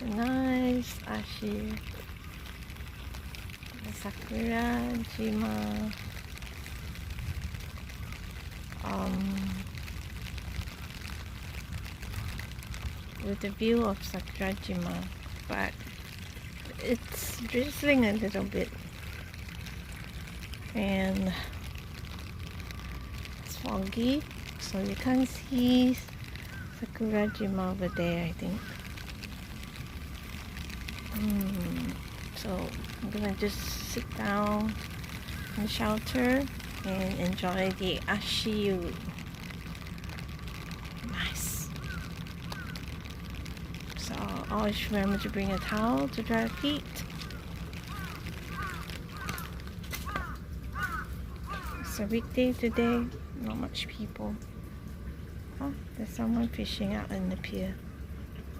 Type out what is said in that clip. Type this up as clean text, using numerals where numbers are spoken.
It's a nice ashiyu. The sakura jima. With the view of Sakurajima, but it's drizzling a little bit and it's foggy, so you can't see Sakurajima over there, I think. So I'm gonna just sit down in the shelter and enjoy the ashiyu. Nice. So always remember to bring a towel to dry your feet. It's a weekday today, not much people. Oh, there's someone fishing out in the pier.